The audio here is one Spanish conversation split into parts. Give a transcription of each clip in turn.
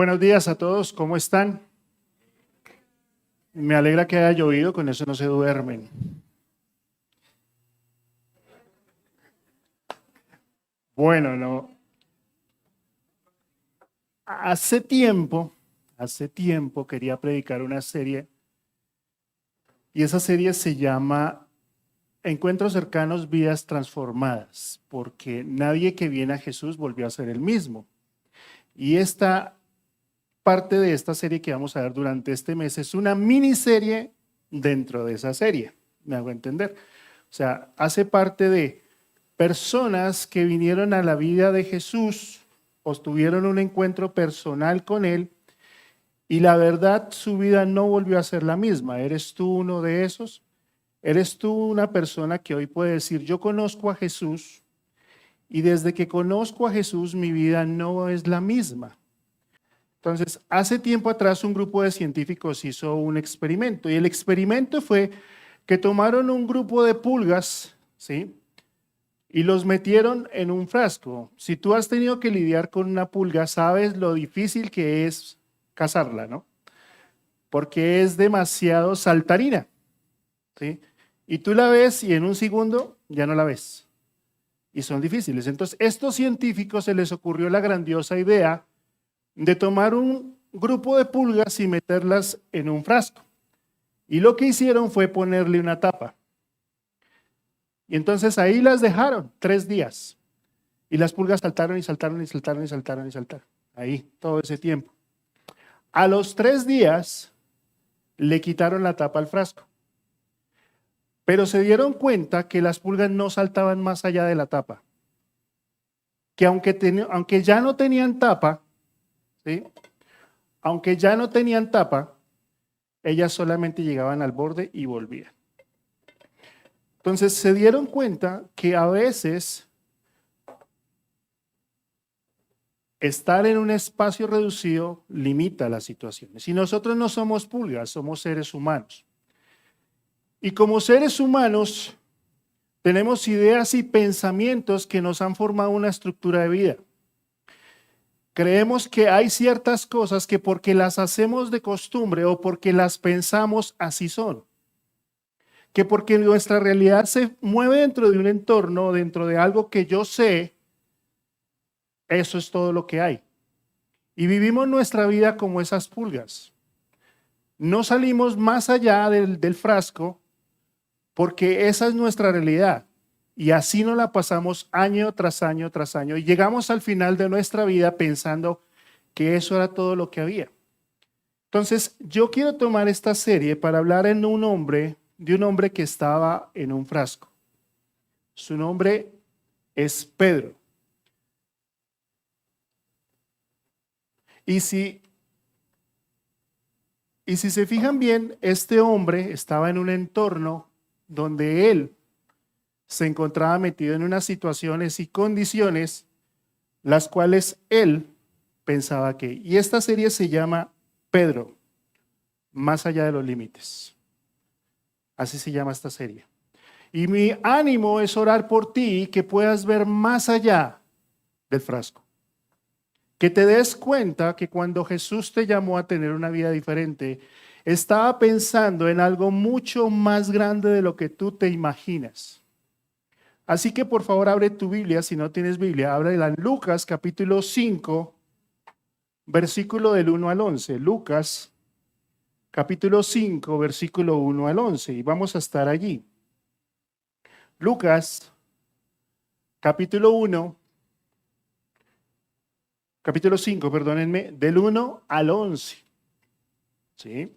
Buenos días a todos, ¿cómo están? Me alegra que haya llovido, con eso no se duermen. Bueno, no. Hace tiempo quería predicar una serie y esa serie se llama Encuentros cercanos, vidas transformadas, porque nadie que viene a Jesús volvió a ser el mismo. Y esta parte de esta serie que vamos a ver durante este mes es una miniserie dentro de esa serie, me hago entender. O sea, hace parte de personas que vinieron a la vida de Jesús o tuvieron un encuentro personal con Él y la verdad su vida no volvió a ser la misma. ¿Eres tú uno de esos? ¿Eres tú una persona que hoy puede decir, yo conozco a Jesús y desde que conozco a Jesús mi vida no es la misma? Entonces, hace tiempo atrás un grupo de científicos hizo un experimento y el experimento fue que tomaron un grupo de pulgas, ¿sí?, y los metieron en un frasco. Si tú has tenido que lidiar con una pulga, sabes lo difícil que es cazarla, ¿no? Porque es demasiado saltarina, ¿sí? Y tú la ves y en un segundo ya no la ves. Y son difíciles. Entonces, estos científicos se les ocurrió la grandiosa idea de tomar un grupo de pulgas y meterlas en un frasco. Y lo que hicieron fue ponerle una tapa. Y entonces ahí las dejaron 3 días. Y las pulgas saltaron y saltaron y saltaron y saltaron y saltaron. Ahí, todo ese tiempo. A los 3 días le quitaron la tapa al frasco. Pero se dieron cuenta que las pulgas no saltaban más allá de la tapa. Que aunque ya no tenían tapa, ¿sí?, aunque ya no tenían tapa, ellas solamente llegaban al borde y volvían. Entonces se dieron cuenta que a veces estar en un espacio reducido limita las situaciones. Y nosotros no somos pulgas, somos seres humanos. Y como seres humanos tenemos ideas y pensamientos que nos han formado una estructura de vida. Creemos que hay ciertas cosas que porque las hacemos de costumbre o porque las pensamos así son. Que porque nuestra realidad se mueve dentro de un entorno, dentro de algo que yo sé, eso es todo lo que hay. Y vivimos nuestra vida como esas pulgas. No salimos más allá del frasco porque esa es nuestra realidad. Y así nos la pasamos año tras año tras año. Y llegamos al final de nuestra vida pensando que eso era todo lo que había. Entonces, yo quiero tomar esta serie para hablar de un hombre que estaba en un frasco. Su nombre es Pedro. Y si se fijan bien, este hombre estaba en un entorno donde él se encontraba metido en unas situaciones y condiciones las cuales él pensaba que. Y esta serie se llama Pedro, más allá de los límites. Así se llama esta serie. Y mi ánimo es orar por ti, que puedas ver más allá del frasco. Que te des cuenta que cuando Jesús te llamó a tener una vida diferente, estaba pensando en algo mucho más grande de lo que tú te imaginas. Así que por favor abre tu Biblia, si no tienes Biblia, ábrela en Lucas capítulo 5, versículo del 1 al 11. Lucas capítulo 5, versículo 1 al 11. Y vamos a estar allí. Lucas capítulo 5, perdónenme, del 1 al 11. ¿Sí?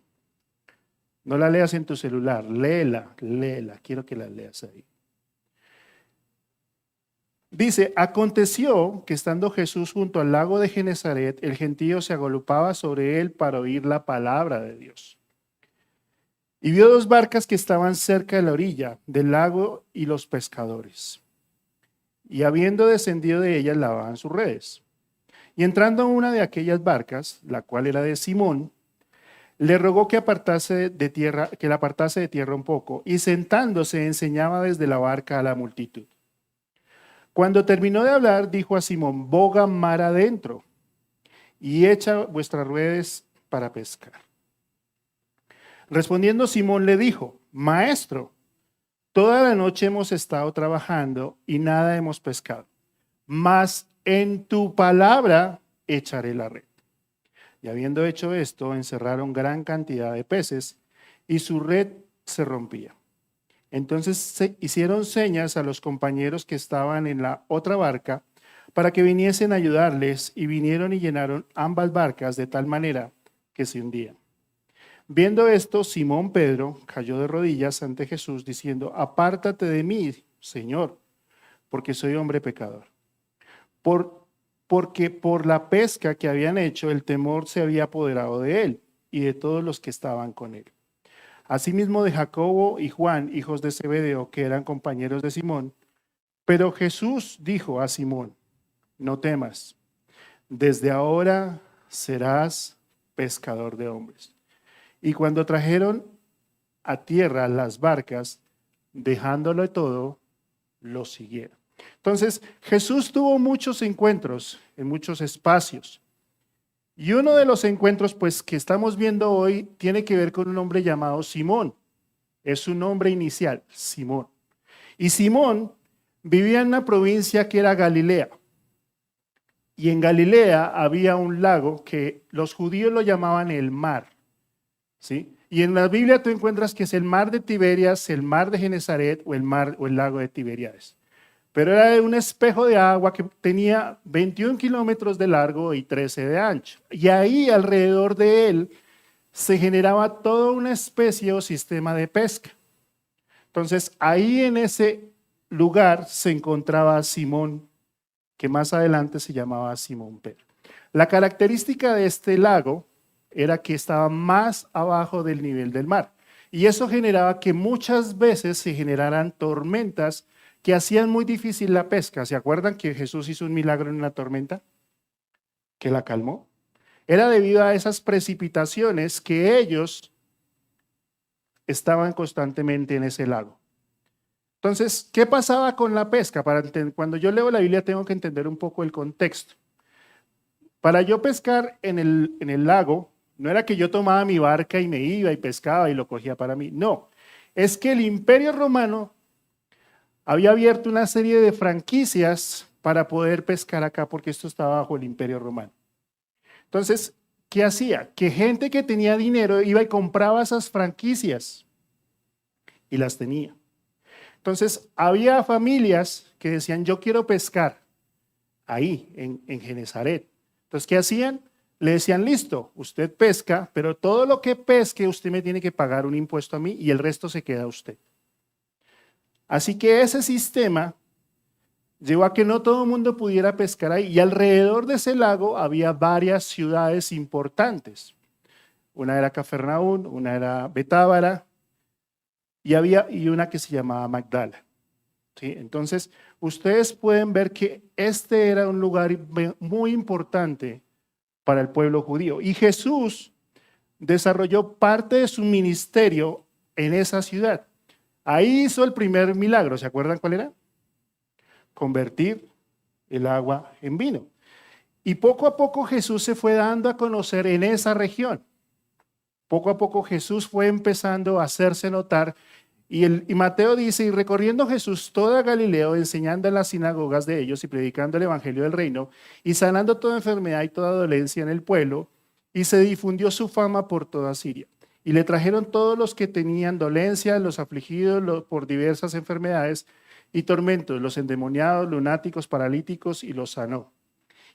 No la leas en tu celular, léela, quiero que la leas ahí. Dice, aconteció que estando Jesús junto al lago de Genezaret, el gentío se agolpaba sobre él para oír la palabra de Dios. Y vio 2 barcas que estaban cerca de la orilla del lago y los pescadores. Y habiendo descendido de ellas, lavaban sus redes. Y entrando a una de aquellas barcas, la cual era de Simón, le rogó que la apartase de tierra un poco, y sentándose enseñaba desde la barca a la multitud. Cuando terminó de hablar, dijo a Simón, boga mar adentro y echa vuestras redes para pescar. Respondiendo Simón le dijo, Maestro, toda la noche hemos estado trabajando y nada hemos pescado, mas en tu palabra echaré la red. Y habiendo hecho esto, encerraron gran cantidad de peces y su red se rompía. Entonces se hicieron señas a los compañeros que estaban en la otra barca para que viniesen a ayudarles, y vinieron y llenaron ambas barcas de tal manera que se hundían. Viendo esto, Simón Pedro cayó de rodillas ante Jesús diciendo, apártate de mí, Señor, porque soy hombre pecador. Porque por la pesca que habían hecho, el temor se había apoderado de él y de todos los que estaban con él. Asimismo de Jacobo y Juan, hijos de Zebedeo, que eran compañeros de Simón. Pero Jesús dijo a Simón, no temas, desde ahora serás pescador de hombres. Y cuando trajeron a tierra las barcas, dejándolo todo, lo siguieron. Entonces, Jesús tuvo muchos encuentros en muchos espacios. Y uno de los encuentros, pues, que estamos viendo hoy, tiene que ver con un hombre llamado Simón. Es su nombre inicial, Simón. Y Simón vivía en una provincia que era Galilea. Y en Galilea había un lago que los judíos lo llamaban el mar. ¿Sí? Y en la Biblia tú encuentras que es el mar de Tiberias, el mar de Genesaret o el lago de Tiberíades. Pero era un espejo de agua que tenía 21 kilómetros de largo y 13 de ancho. Y ahí alrededor de él se generaba toda una especie o sistema de pesca. Entonces ahí en ese lugar se encontraba Simón, que más adelante se llamaba Simón Pedro. La característica de este lago era que estaba más abajo del nivel del mar. Y eso generaba que muchas veces se generaran tormentas que hacían muy difícil la pesca. ¿Se acuerdan que Jesús hizo un milagro en una tormenta? Que la calmó. Era debido a esas precipitaciones que ellos estaban constantemente en ese lago. Entonces, ¿qué pasaba con la pesca? Cuando yo leo la Biblia tengo que entender un poco el contexto. Para yo pescar en el lago, no era que yo tomaba mi barca y me iba y pescaba y lo cogía para mí. No, es que el Imperio Romano había abierto una serie de franquicias para poder pescar acá, porque esto estaba bajo el Imperio Romano. Entonces, ¿qué hacía? Que gente que tenía dinero iba y compraba esas franquicias y las tenía. Entonces, había familias que decían, yo quiero pescar ahí, en Genesaret. Entonces, ¿qué hacían? Le decían, listo, usted pesca, pero todo lo que pesque usted me tiene que pagar un impuesto a mí y el resto se queda a usted. Así que ese sistema llevó a que no todo el mundo pudiera pescar ahí. Y alrededor de ese lago había varias ciudades importantes. Una era Cafarnaúm, una era Betábara y una que se llamaba Magdala. ¿Sí? Entonces, ustedes pueden ver que este era un lugar muy importante para el pueblo judío. Y Jesús desarrolló parte de su ministerio en esa ciudad. Ahí hizo el primer milagro. ¿Se acuerdan cuál era? Convertir el agua en vino. Y poco a poco Jesús se fue dando a conocer en esa región. Poco a poco Jesús fue empezando a hacerse notar. Y Mateo dice, y recorriendo Jesús toda Galilea, enseñando en las sinagogas de ellos y predicando el evangelio del reino, y sanando toda enfermedad y toda dolencia en el pueblo, y se difundió su fama por toda Siria. Y le trajeron todos los que tenían dolencia, los afligidos por diversas enfermedades y tormentos, los endemoniados, lunáticos, paralíticos, y los sanó.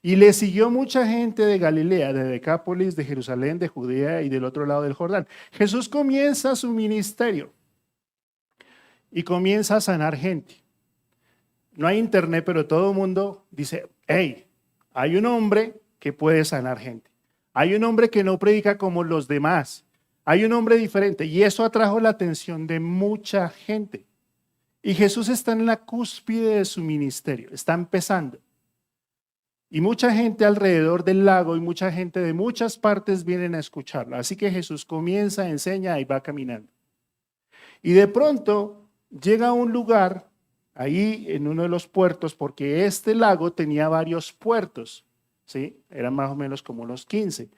Y le siguió mucha gente de Galilea, de Decápolis, de Jerusalén, de Judea y del otro lado del Jordán. Jesús comienza su ministerio y comienza a sanar gente. No hay internet, pero todo el mundo dice, hey, hay un hombre que puede sanar gente. Hay un hombre que no predica como los demás. Hay un hombre diferente. Y eso atrajo la atención de mucha gente. Y Jesús está en la cúspide de su ministerio, está empezando. Y mucha gente alrededor del lago y mucha gente de muchas partes vienen a escucharlo. Así que Jesús comienza, enseña y va caminando. Y de pronto llega a un lugar, ahí en uno de los puertos, porque este lago tenía varios puertos. ¿sí? Eran más o menos como unos 15.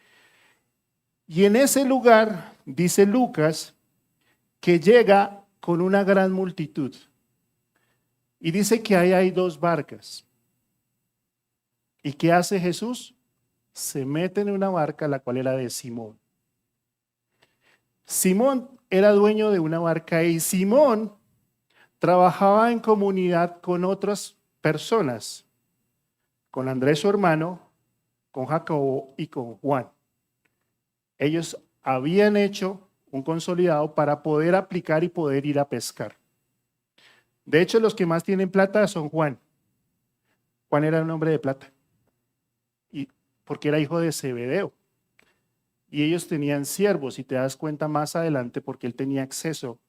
Y en ese lugar, dice Lucas, que llega con una gran multitud. Y dice que ahí hay 2 barcas. ¿Y qué hace Jesús? Se mete en una barca, la cual era de Simón. Simón era dueño de una barca y Simón trabajaba en comunidad con otras personas, con Andrés su hermano, con Jacobo y con Juan. Ellos habían hecho un consolidado para poder aplicar y poder ir a pescar. De hecho, los que más tienen plata son Juan. Juan era un hombre de plata, y porque era hijo de Zebedeo. Y ellos tenían siervos, y te das cuenta más adelante porque él tenía acceso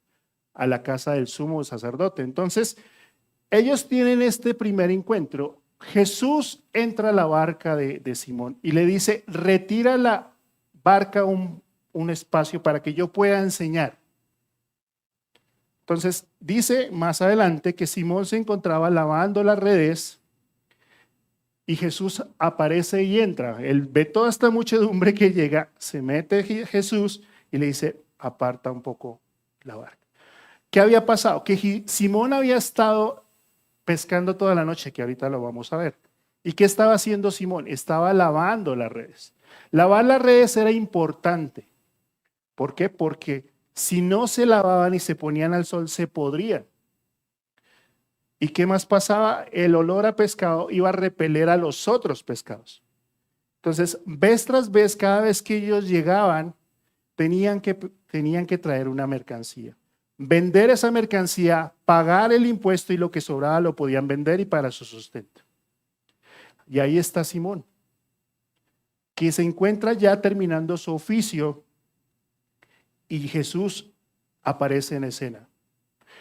a la casa del sumo sacerdote. Entonces, ellos tienen este primer encuentro. Jesús entra a la barca de Simón y le dice, retira la barca un espacio para que yo pueda enseñar. Entonces, dice más adelante que Simón se encontraba lavando las redes y Jesús aparece y entra. Él ve toda esta muchedumbre que llega, se mete Jesús y le dice, aparta un poco la barca. ¿Qué había pasado? Que Simón había estado pescando toda la noche, que ahorita lo vamos a ver. ¿Y qué estaba haciendo Simón? Estaba lavando las redes. Lavar las redes era importante. ¿Por qué? Porque si no se lavaban y se ponían al sol, se podrían. ¿Y qué más pasaba? El olor a pescado iba a repeler a los otros pescados. Entonces, vez tras vez, cada vez que ellos llegaban, tenían que traer una mercancía. Vender esa mercancía, pagar el impuesto y lo que sobraba lo podían vender y para su sustento. Y ahí está Simón, que se encuentra ya terminando su oficio y Jesús aparece en escena.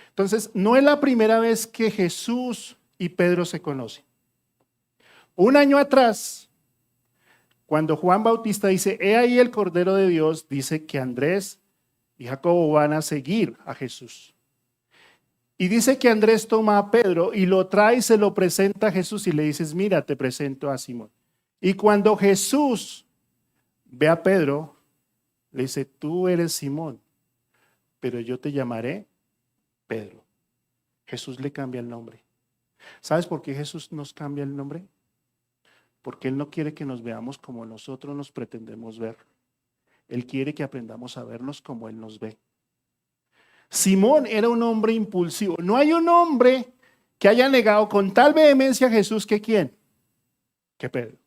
Entonces, no es la primera vez que Jesús y Pedro se conocen. Un año atrás, cuando Juan Bautista dice, he ahí el Cordero de Dios, dice que Andrés y Jacobo van a seguir a Jesús. Y dice que Andrés toma a Pedro y lo trae y se lo presenta a Jesús y le dices, mira, te presento a Simón. Y cuando Jesús ve a Pedro, le dice, tú eres Simón, pero yo te llamaré Pedro. Jesús le cambia el nombre. ¿Sabes por qué Jesús nos cambia el nombre? Porque Él no quiere que nos veamos como nosotros nos pretendemos ver. Él quiere que aprendamos a vernos como Él nos ve. Simón era un hombre impulsivo. No hay un hombre que haya negado con tal vehemencia a Jesús que ¿quién? Que Pedro.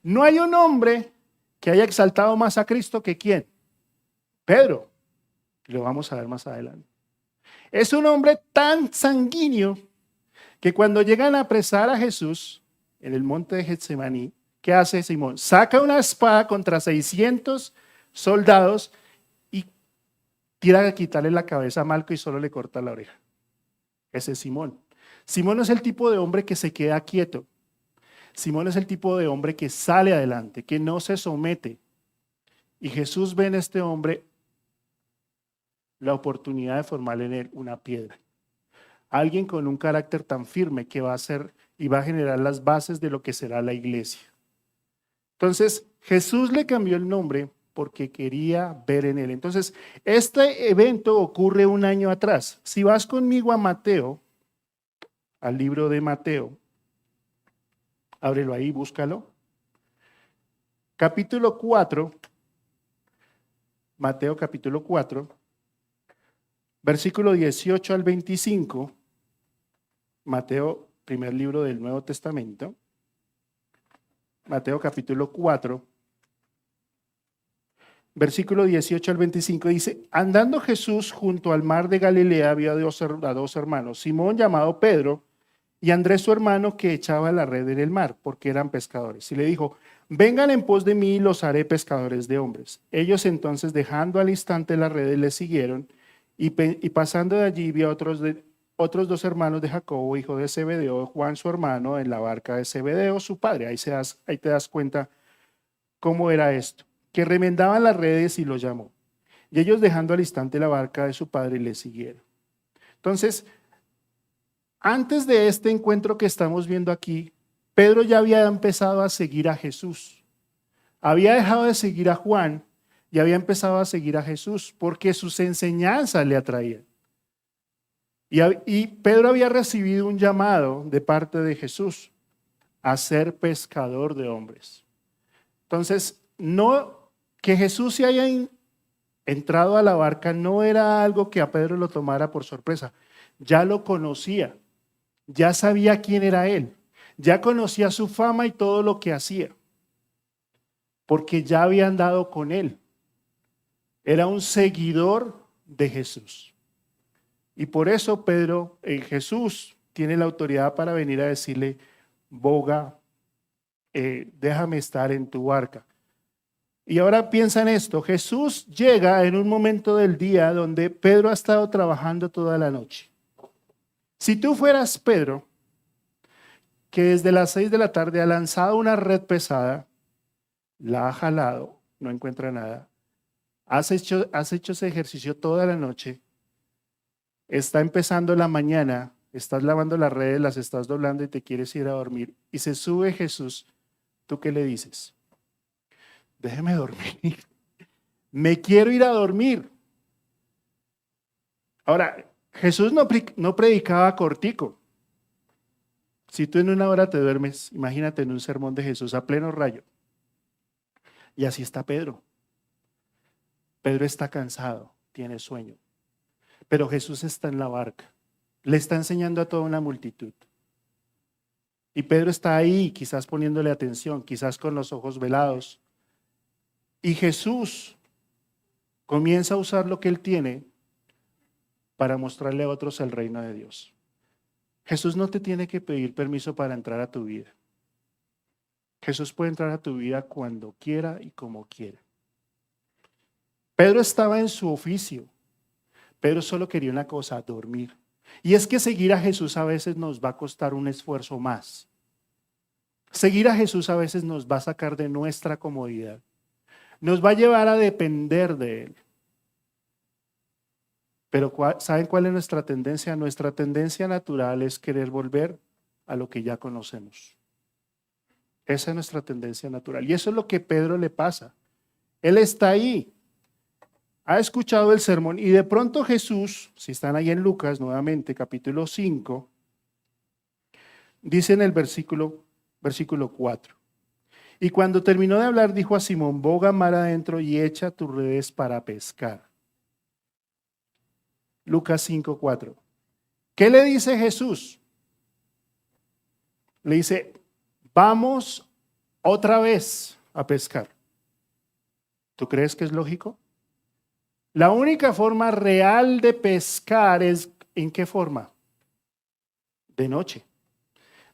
No hay un hombre que haya exaltado más a Cristo que ¿quién? Pedro. Lo vamos a ver más adelante. Es un hombre tan sanguíneo que cuando llegan a apresar a Jesús en el monte de Getsemaní, ¿qué hace Simón? Saca una espada contra 600 soldados y tira a quitarle la cabeza a Malco y solo le corta la oreja. Ese es Simón. Simón no es el tipo de hombre que se queda quieto. Simón es el tipo de hombre que sale adelante, que no se somete. Y Jesús ve en este hombre la oportunidad de formar en él una piedra. Alguien con un carácter tan firme que va a ser y va a generar las bases de lo que será la iglesia. Entonces, Jesús le cambió el nombre porque quería ver en él. Entonces, este evento ocurre un año atrás. Si vas conmigo a Mateo, al libro de Mateo, ábrelo ahí, búscalo. Capítulo 4, Mateo capítulo 4, versículo 18 al 25, Mateo, primer libro del Nuevo Testamento, Mateo capítulo 4, versículo 18 al 25 dice, andando Jesús junto al mar de Galilea había a dos hermanos, Simón llamado Pedro y Andrés su hermano que echaba la red en el mar porque eran pescadores. Y le dijo, vengan en pos de mí y los haré pescadores de hombres. Ellos entonces dejando al instante la red le siguieron y pasando de allí vio otros 2 hermanos de Jacobo, hijo de Zebedeo, Juan su hermano, en la barca de Zebedeo, su padre. Ahí te das cuenta cómo era esto. Que remendaban las redes y los llamó. Y ellos dejando al instante la barca de su padre le siguieron. Entonces, antes de este encuentro que estamos viendo aquí, Pedro ya había empezado a seguir a Jesús. Había dejado de seguir a Juan y había empezado a seguir a Jesús porque sus enseñanzas le atraían. Y Pedro había recibido un llamado de parte de Jesús a ser pescador de hombres. Entonces, no que Jesús se haya entrado a la barca no era algo que a Pedro lo tomara por sorpresa. Ya lo conocía, ya sabía quién era él, ya conocía su fama y todo lo que hacía, porque ya había andado con él. Era un seguidor de Jesús. Y por eso Jesús tiene la autoridad para venir a decirle, boga, déjame estar en tu barca. Y ahora piensa en esto, Jesús llega en un momento del día donde Pedro ha estado trabajando toda la noche. Si tú fueras Pedro, que desde las 6 de la tarde ha lanzado una red pesada, la ha jalado, no encuentra nada, has hecho ese ejercicio toda la noche, está empezando la mañana, estás lavando las redes, las estás doblando y te quieres ir a dormir, y se sube Jesús, ¿tú qué le dices? Déjeme dormir, me quiero ir a dormir. Ahora, Jesús no predicaba cortico. Si tú en una hora te duermes, imagínate en un sermón de Jesús a pleno rayo. Y así está Pedro. Pedro está cansado, tiene sueño. Pero Jesús está en la barca. Le está enseñando a toda una multitud. Y Pedro está ahí, quizás poniéndole atención, quizás con los ojos velados. Y Jesús comienza a usar lo que él tiene para mostrarle a otros el reino de Dios. Jesús no te tiene que pedir permiso para entrar a tu vida. Jesús puede entrar a tu vida cuando quiera y como quiera. Pedro estaba en su oficio. Pedro solo quería una cosa, dormir. Y es que seguir a Jesús a veces nos va a costar un esfuerzo más. Seguir a Jesús a veces nos va a sacar de nuestra comodidad. Nos va a llevar a depender de Él. Pero ¿saben cuál es nuestra tendencia? Nuestra tendencia natural es querer volver a lo que ya conocemos. Esa es nuestra tendencia natural. Y eso es lo que a Pedro le pasa. Él está ahí. Ha escuchado el sermón y de pronto Jesús, si están ahí en Lucas nuevamente, capítulo 5, dice en el versículo 4. Y cuando terminó de hablar, dijo a Simón, boga mar adentro y echa tus redes para pescar. Lucas 5, 4. ¿Qué le dice Jesús? Le dice, vamos otra vez a pescar. ¿Tú crees que es lógico? La única forma real de pescar es, ¿en qué forma? De noche.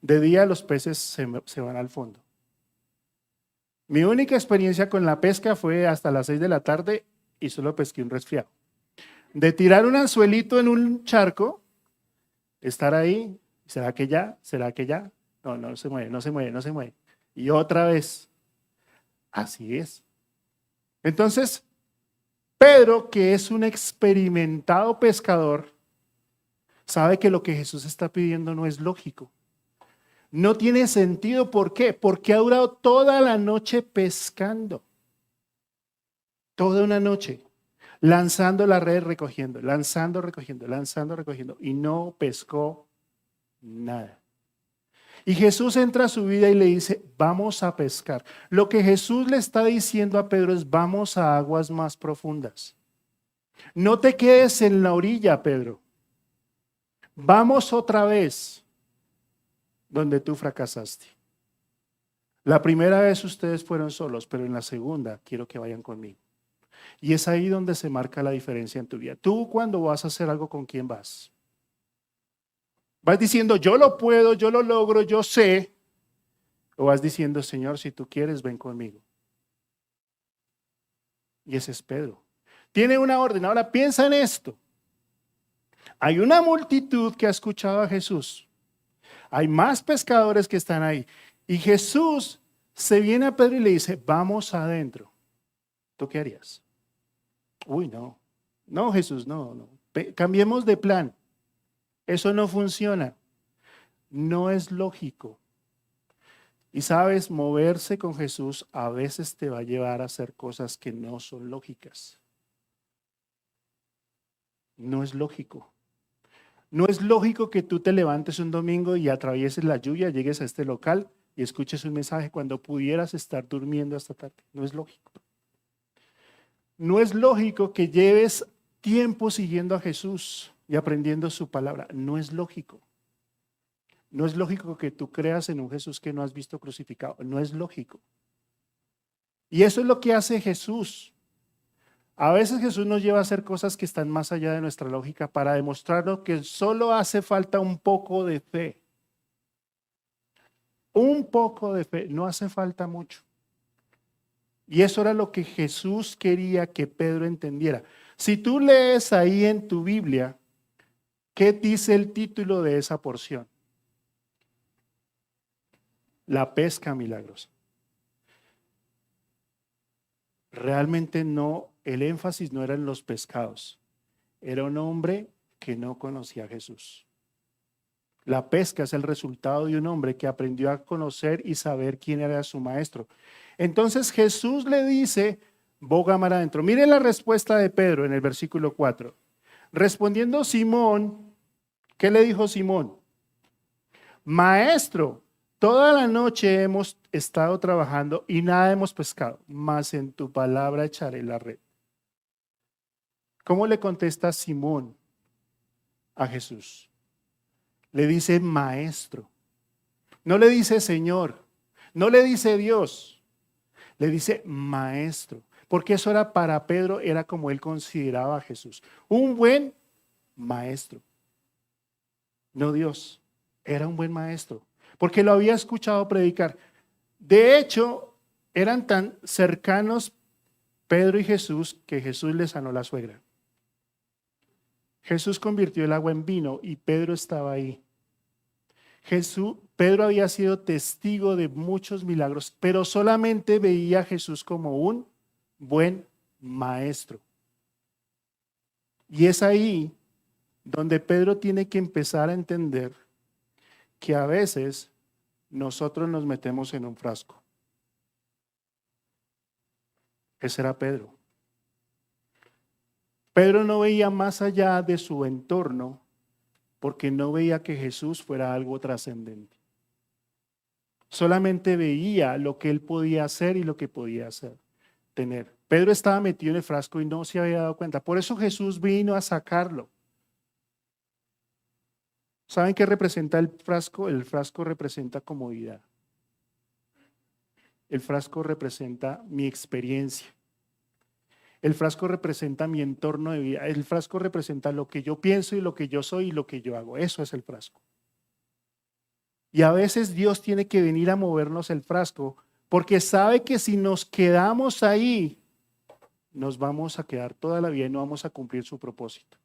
De día los peces se van al fondo. Mi única experiencia con la pesca fue hasta las 6 de la tarde y solo pesqué un resfriado. De tirar un anzuelito en un charco, estar ahí, ¿será que ya? ¿Será que ya? No, no se mueve, no se mueve, no se mueve. Y otra vez, así es. Entonces, Pedro, que es un experimentado pescador, sabe que lo que Jesús está pidiendo no es lógico. No tiene sentido. ¿Por qué? Porque ha durado toda la noche pescando. Toda una noche. Lanzando la red, recogiendo, lanzando, recogiendo, lanzando, recogiendo. Y no pescó nada. Y Jesús entra a su vida y le dice, vamos a pescar. Lo que Jesús le está diciendo a Pedro es, vamos a aguas más profundas. No te quedes en la orilla, Pedro. Vamos otra vez donde tú fracasaste. La primera vez ustedes fueron solos, pero en la segunda quiero que vayan conmigo. Y es ahí donde se marca la diferencia en tu vida. Tú cuando vas a hacer algo, ¿con quién vas? ¿Vas diciendo, yo lo puedo, yo lo logro, yo sé? ¿O vas diciendo, Señor, si tú quieres, ven conmigo? Y ese es Pedro. Tiene una orden. Ahora piensa en esto. Hay una multitud que ha escuchado a Jesús. Hay más pescadores que están ahí. Y Jesús se viene a Pedro y le dice, vamos adentro. ¿Tú qué harías? Uy, no. No, Jesús, no. Cambiemos de plan. Eso no funciona. No es lógico. Y sabes, moverse con Jesús a veces te va a llevar a hacer cosas que no son lógicas. No es lógico. No es lógico que tú te levantes un domingo y atravieses la lluvia, llegues a este local y escuches un mensaje cuando pudieras estar durmiendo hasta tarde. No es lógico. No es lógico que lleves tiempo siguiendo a Jesús y aprendiendo su palabra. No es lógico. No es lógico que tú creas en un Jesús que no has visto crucificado. No es lógico. Y eso es lo que hace Jesús. A veces Jesús nos lleva a hacer cosas que están más allá de nuestra lógica para demostrarnos que solo hace falta un poco de fe. Un poco de fe, no hace falta mucho. Y eso era lo que Jesús quería que Pedro entendiera. Si tú lees ahí en tu Biblia, ¿qué dice el título de esa porción? La pesca milagrosa. Realmente no, el énfasis no era en los pescados. Era un hombre que no conocía a Jesús. La pesca es el resultado de un hombre que aprendió a conocer y saber quién era su maestro. Entonces Jesús le dice, boga mar adentro. Miren la respuesta de Pedro en el versículo 4. Respondiendo Simón, ¿qué le dijo Simón? Maestro, toda la noche hemos estado trabajando y nada hemos pescado, mas en tu palabra echaré la red. ¿Cómo le contesta Simón a Jesús? Le dice maestro. No le dice Señor. No le dice Dios. Le dice maestro. Porque eso era para Pedro, era como él consideraba a Jesús. Un buen maestro. No Dios. Era un buen maestro. Porque lo había escuchado predicar. De hecho, eran tan cercanos Pedro y Jesús que Jesús le sanó la suegra. Jesús convirtió el agua en vino y Pedro estaba ahí. Pedro había sido testigo de muchos milagros, pero solamente veía a Jesús como un buen maestro. Y es ahí donde Pedro tiene que empezar a entender que a veces nosotros nos metemos en un frasco. Ese era Pedro. Pedro no veía más allá de su entorno porque no veía que Jesús fuera algo trascendente. Solamente veía lo que él podía hacer y lo que podía tener. Pedro estaba metido en el frasco y no se había dado cuenta. Por eso Jesús vino a sacarlo. ¿Saben qué representa el frasco? El frasco representa comodidad. El frasco representa mi experiencia. El frasco representa mi entorno de vida. El frasco representa lo que yo pienso y lo que yo soy y lo que yo hago. Eso es el frasco. Y a veces Dios tiene que venir a movernos el frasco porque sabe que si nos quedamos ahí, nos vamos a quedar toda la vida y no vamos a cumplir su propósito.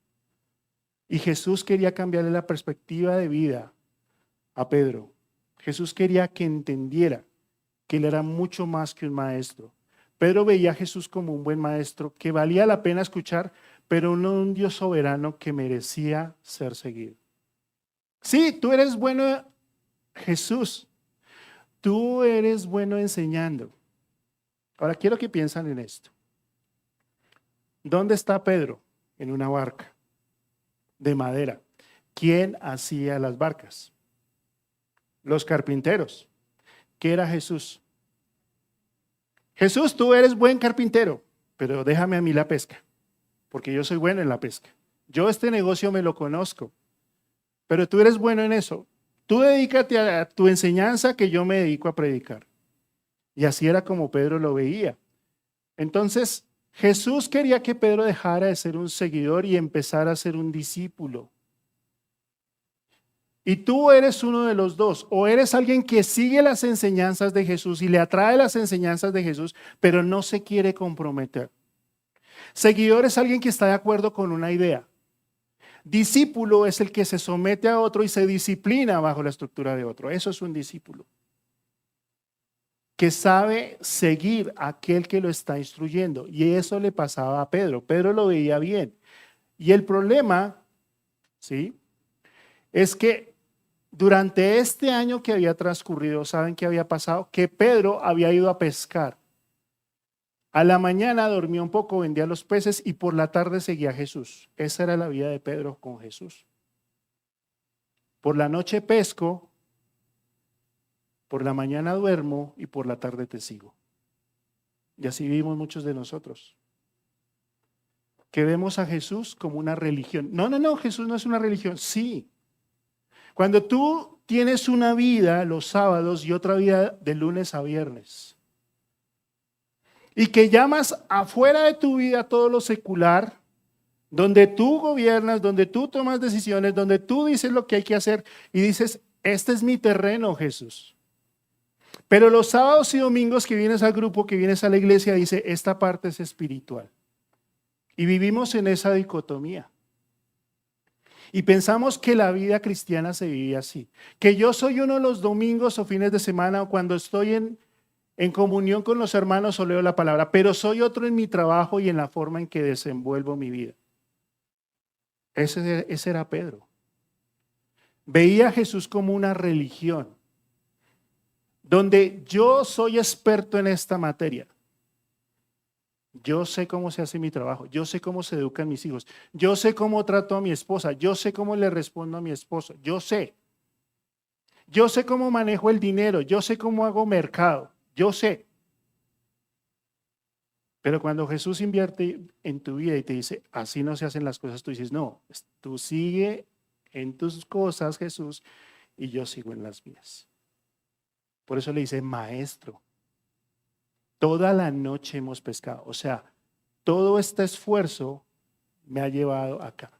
Y Jesús quería cambiarle la perspectiva de vida a Pedro. Jesús quería que entendiera que él era mucho más que un maestro. Pedro veía a Jesús como un buen maestro que valía la pena escuchar, pero no un Dios soberano que merecía ser seguido. Sí, tú eres bueno, Jesús. Tú eres bueno enseñando. Ahora quiero que piensen en esto. ¿Dónde está Pedro? En una barca de madera. ¿Quién hacía las barcas? Los carpinteros. ¿Qué era Jesús? Jesús, tú eres buen carpintero, pero déjame a mí la pesca, porque yo soy bueno en la pesca. Yo este negocio me lo conozco, pero tú eres bueno en eso. Tú dedícate a tu enseñanza que yo me dedico a predicar. Y así era como Pedro lo veía. Entonces, Jesús quería que Pedro dejara de ser un seguidor y empezara a ser un discípulo. Y tú eres uno de los dos, o eres alguien que sigue las enseñanzas de Jesús y le atrae las enseñanzas de Jesús, pero no se quiere comprometer. Seguidor es alguien que está de acuerdo con una idea. Discípulo es el que se somete a otro y se disciplina bajo la estructura de otro. Eso es un discípulo. Que sabe seguir a aquel que lo está instruyendo. Y eso le pasaba a Pedro. Pedro lo veía bien. Y el problema, ¿sí?, es que Durante este año que había transcurrido, ¿saben qué había pasado? Que Pedro había ido a pescar. A la mañana dormía un poco, vendía los peces y por la tarde seguía a Jesús. Esa era la vida de Pedro con Jesús. Por la noche pesco, por la mañana duermo y por la tarde te sigo. Y así vivimos muchos de nosotros. Que vemos a Jesús como una religión. No, Jesús no es una religión. Sí. Cuando tú tienes una vida los sábados y otra vida de lunes a viernes, y que llamas afuera de tu vida todo lo secular, donde tú gobiernas, donde tú tomas decisiones, donde tú dices lo que hay que hacer y dices, este es mi terreno, Jesús. Pero los sábados y domingos que vienes al grupo, que vienes a la iglesia, dice, esta parte es espiritual. Y vivimos en esa dicotomía. Y pensamos que la vida cristiana se vive así. Que yo soy uno de los domingos o fines de semana o cuando estoy en comunión con los hermanos o leo la palabra, pero soy otro en mi trabajo y en la forma en que desenvuelvo mi vida. Ese era Pedro. Veía a Jesús como una religión, donde yo soy experto en esta materia. Yo sé cómo se hace mi trabajo, yo sé cómo se educan mis hijos, yo sé cómo trato a mi esposa, yo sé cómo le respondo a mi esposo, yo sé cómo manejo el dinero, yo sé cómo hago mercado, yo sé. Pero cuando Jesús invierte en tu vida y te dice, así no se hacen las cosas, tú dices, no, tú sigue en tus cosas, Jesús, y yo sigo en las mías. Por eso le dice, maestro, toda la noche hemos pescado. O sea, todo este esfuerzo me ha llevado acá.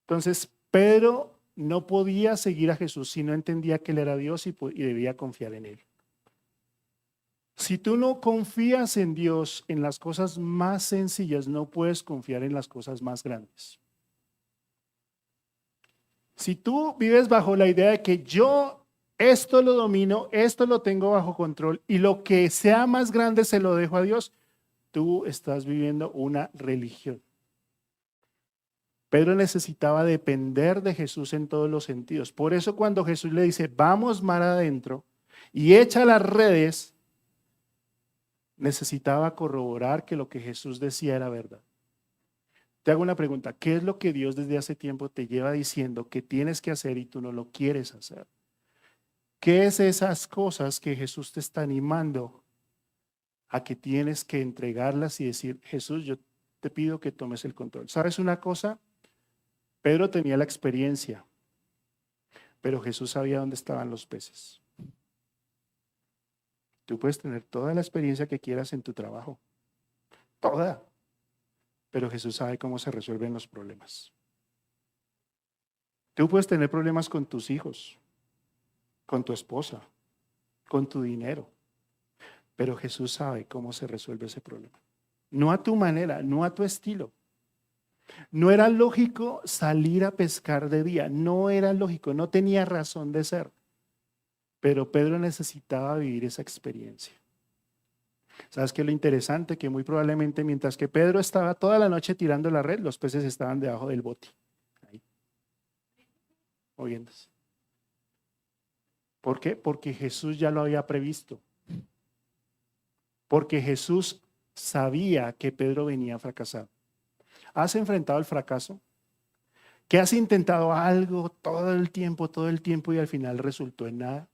Entonces, Pedro no podía seguir a Jesús si no entendía que Él era Dios y debía confiar en Él. Si tú no confías en Dios en las cosas más sencillas, no puedes confiar en las cosas más grandes. Si tú vives bajo la idea de que yo esto lo domino, esto lo tengo bajo control y lo que sea más grande se lo dejo a Dios, tú estás viviendo una religión. Pedro necesitaba depender de Jesús en todos los sentidos. Por eso cuando Jesús le dice, vamos mar adentro y echa las redes, necesitaba corroborar que lo que Jesús decía era verdad. Te hago una pregunta, ¿qué es lo que Dios desde hace tiempo te lleva diciendo que tienes que hacer y tú no lo quieres hacer? ¿Qué es esas cosas que Jesús te está animando a que tienes que entregarlas y decir, Jesús, yo te pido que tomes el control? ¿Sabes una cosa? Pedro tenía la experiencia, pero Jesús sabía dónde estaban los peces. Tú puedes tener toda la experiencia que quieras en tu trabajo, toda, pero Jesús sabe cómo se resuelven los problemas. Tú puedes tener problemas con tus hijos, con tu esposa, con tu dinero, pero Jesús sabe cómo se resuelve ese problema. No a tu manera, no a tu estilo. No era lógico salir a pescar de día, no era lógico, no tenía razón de ser. Pero Pedro necesitaba vivir esa experiencia. ¿Sabes qué es lo interesante? Que muy probablemente mientras que Pedro estaba toda la noche tirando la red, los peces estaban debajo del bote, ahí, moviéndose. ¿Por qué? Porque Jesús ya lo había previsto. Porque Jesús sabía que Pedro venía a fracasar. ¿Has enfrentado el fracaso? ¿Que has intentado algo todo el tiempo y al final resultó en nada?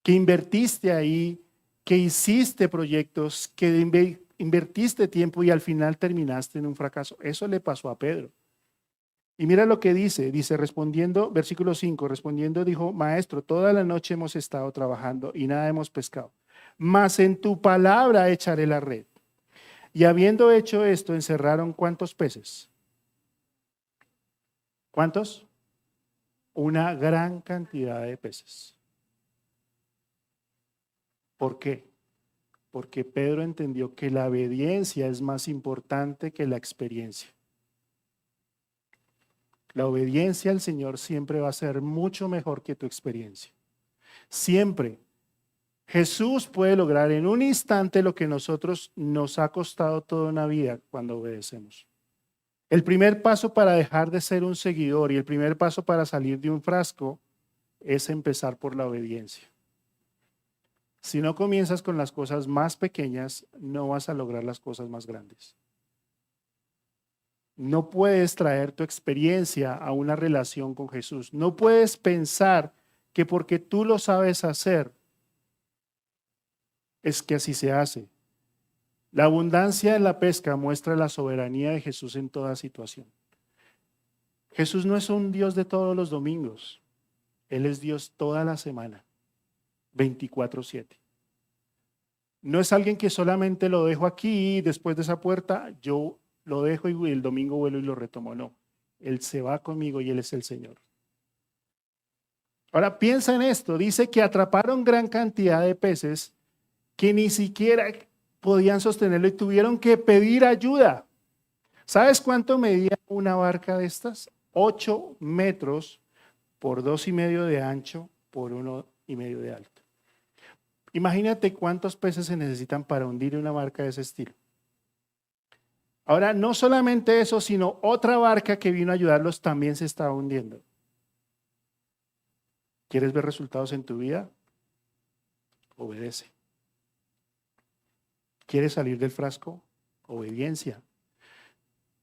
¿Que invertiste ahí, que hiciste proyectos, que invertiste tiempo y al final terminaste en un fracaso? Eso le pasó a Pedro. Y mira lo que dice respondiendo, versículo 5, respondiendo dijo, maestro, toda la noche hemos estado trabajando y nada hemos pescado, mas en tu palabra echaré la red. Y habiendo hecho esto, encerraron ¿cuántos peces? ¿Cuántos? Una gran cantidad de peces. ¿Por qué? Porque Pedro entendió que la obediencia es más importante que la experiencia. La obediencia al Señor siempre va a ser mucho mejor que tu experiencia. Siempre. Jesús puede lograr en un instante lo que nosotros nos ha costado toda una vida cuando obedecemos. El primer paso para dejar de ser un seguidor y el primer paso para salir de un frasco es empezar por la obediencia. Si no comienzas con las cosas más pequeñas, no vas a lograr las cosas más grandes. No puedes traer tu experiencia a una relación con Jesús. No puedes pensar que porque tú lo sabes hacer, es que así se hace. La abundancia en la pesca muestra la soberanía de Jesús en toda situación. Jesús no es un Dios de todos los domingos. Él es Dios toda la semana, 24/7. No es alguien que solamente lo dejo aquí y después de esa puerta yo lo dejo y el domingo vuelo y lo retomo. No, Él se va conmigo y Él es el Señor. Ahora piensa en esto. Dice que atraparon gran cantidad de peces que ni siquiera podían sostenerlo y tuvieron que pedir ayuda. ¿Sabes cuánto medía una barca de estas? 8 metros por 2,5 de ancho por 1,5 de alto. Imagínate cuántos peces se necesitan para hundir una barca de ese estilo. Ahora, no solamente eso, sino otra barca que vino a ayudarlos también se estaba hundiendo. ¿Quieres ver resultados en tu vida? Obedece. ¿Quieres salir del frasco? Obediencia.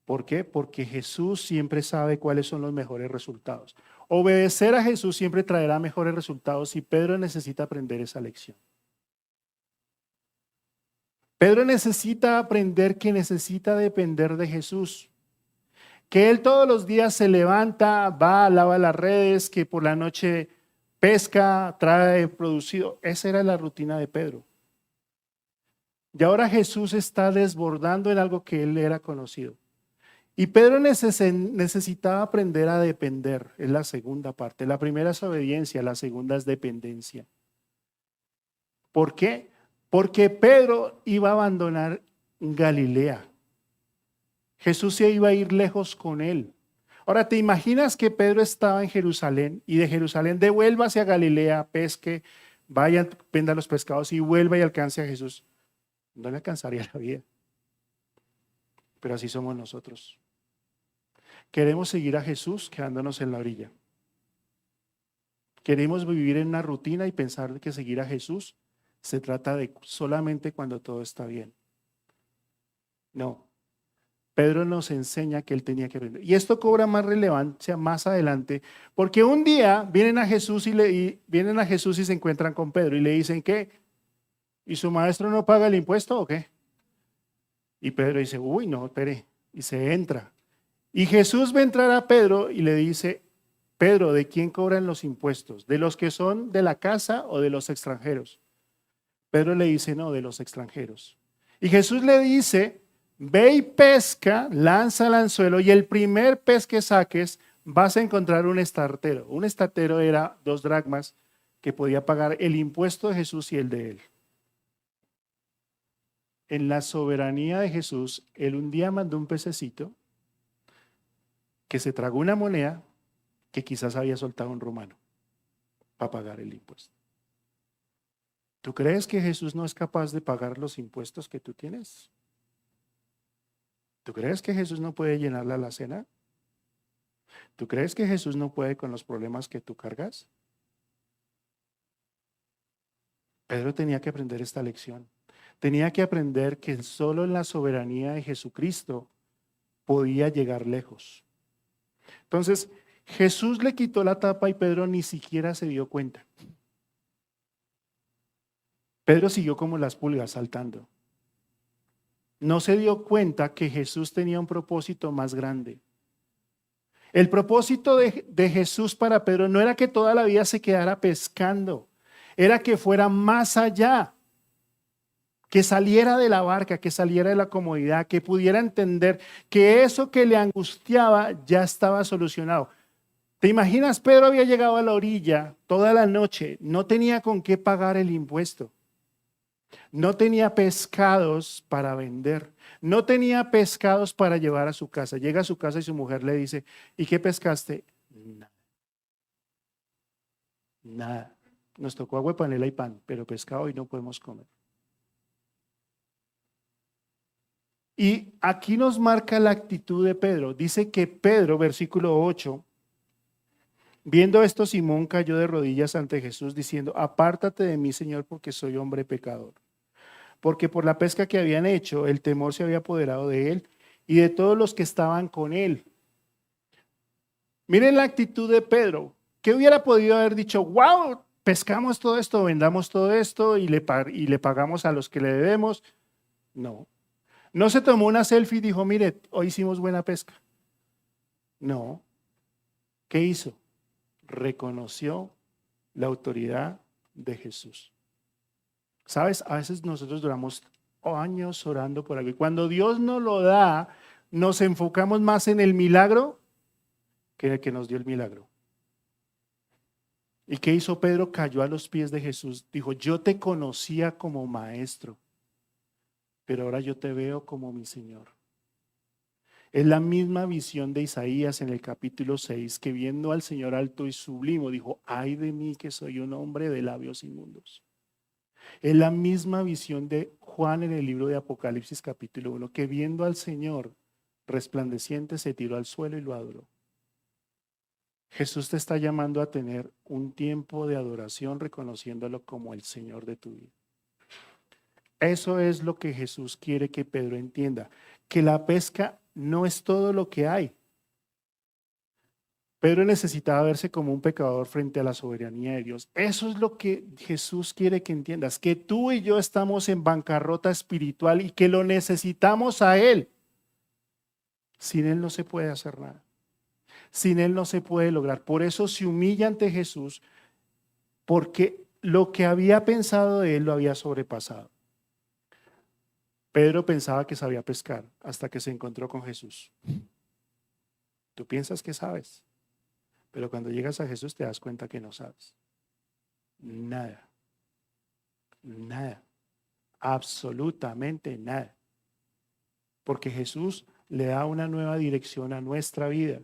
¿Por qué? Porque Jesús siempre sabe cuáles son los mejores resultados. Obedecer a Jesús siempre traerá mejores resultados y Pedro necesita aprender esa lección. Pedro necesita aprender que necesita depender de Jesús. Que él todos los días se levanta, va, lava las redes, que por la noche pesca, trae producido. Esa era la rutina de Pedro. Y ahora Jesús está desbordando en algo que él era conocido. Y Pedro necesitaba aprender a depender, es la segunda parte. La primera es obediencia, la segunda es dependencia. ¿Por qué? Porque Pedro iba a abandonar Galilea. Jesús se iba a ir lejos con él. Ahora, ¿te imaginas que Pedro estaba en Jerusalén y de Jerusalén devuelva hacia Galilea, pesque, vaya, venda los pescados y vuelva y alcance a Jesús? No le alcanzaría la vida. Pero así somos nosotros. Queremos seguir a Jesús quedándonos en la orilla. Queremos vivir en una rutina y pensar que seguir a Jesús se trata de solamente cuando todo está bien. No. Pedro nos enseña que él tenía que aprender. Y esto cobra más relevancia más adelante, porque un día vienen a Jesús vienen a Jesús y se encuentran con Pedro y le dicen, ¿qué? ¿Y su maestro no paga el impuesto o qué? Y Pedro dice, uy, no, espere. Y se entra. Y Jesús va a entrar a Pedro y le dice, Pedro, ¿de quién cobran los impuestos? ¿De los que son de la casa o de los extranjeros? Pedro le dice, no, de los extranjeros. Y Jesús le dice, ve y pesca, lanza el anzuelo y el primer pez que saques vas a encontrar un estartero. Un estartero era 2 dracmas que podía pagar el impuesto de Jesús y el de él. En la soberanía de Jesús, él un día mandó un pececito que se tragó una moneda que quizás había soltado un romano para pagar el impuesto. ¿Tú crees que Jesús no es capaz de pagar los impuestos que tú tienes? ¿Tú crees que Jesús no puede llenar la alacena? ¿Tú crees que Jesús no puede con los problemas que tú cargas? Pedro tenía que aprender esta lección. Tenía que aprender que solo en la soberanía de Jesucristo podía llegar lejos. Entonces, Jesús le quitó la tapa y Pedro ni siquiera se dio cuenta. Pedro siguió como las pulgas saltando. No se dio cuenta que Jesús tenía un propósito más grande. El propósito de Jesús para Pedro no era que toda la vida se quedara pescando, era que fuera más allá, que saliera de la barca, que saliera de la comodidad, que pudiera entender que eso que le angustiaba ya estaba solucionado. ¿Te imaginas? Pedro había llegado a la orilla toda la noche, no tenía con qué pagar el impuesto. No tenía pescados para vender. No tenía pescados para llevar a su casa. Llega a su casa y su mujer le dice, ¿y qué pescaste? Nada. Nada. Nos tocó agua, panela y pan, pero pescado hoy no podemos comer. Y aquí nos marca la actitud de Pedro. Dice que Pedro, versículo 8, viendo esto, Simón cayó de rodillas ante Jesús diciendo, apártate de mí, Señor, porque soy hombre pecador. Porque por la pesca que habían hecho, el temor se había apoderado de él y de todos los que estaban con él. Miren la actitud de Pedro. ¿Qué hubiera podido haber dicho? Wow, pescamos todo esto, vendamos todo esto y le pagamos a los que le debemos. No. No se tomó una selfie y dijo, mire, hoy hicimos buena pesca. No. ¿Qué hizo? Reconoció la autoridad de Jesús. ¿Sabes? A veces nosotros duramos años orando por algo y cuando Dios nos lo da, nos enfocamos más en el milagro que en el que nos dio el milagro. ¿Y qué hizo Pedro? Cayó a los pies de Jesús. Dijo, yo te conocía como maestro, pero ahora yo te veo como mi Señor. Es la misma visión de Isaías en el capítulo 6, que viendo al Señor alto y sublime, dijo, ay de mí que soy un hombre de labios inmundos. Es la misma visión de Juan en el libro de Apocalipsis capítulo 1, que viendo al Señor resplandeciente se tiró al suelo y lo adoró. Jesús te está llamando a tener un tiempo de adoración reconociéndolo como el Señor de tu vida. Eso es lo que Jesús quiere que Pedro entienda, que la pesca no es todo lo que hay. Pedro necesitaba verse como un pecador frente a la soberanía de Dios. Eso es lo que Jesús quiere que entiendas, que tú y yo estamos en bancarrota espiritual y que lo necesitamos a Él. Sin Él no se puede hacer nada. Sin Él no se puede lograr. Por eso se humilla ante Jesús, porque lo que había pensado de Él lo había sobrepasado. Pedro pensaba que sabía pescar hasta que se encontró con Jesús. Tú piensas que sabes, pero cuando llegas a Jesús te das cuenta que no sabes. Nada. Nada. Absolutamente nada. Porque Jesús le da una nueva dirección a nuestra vida.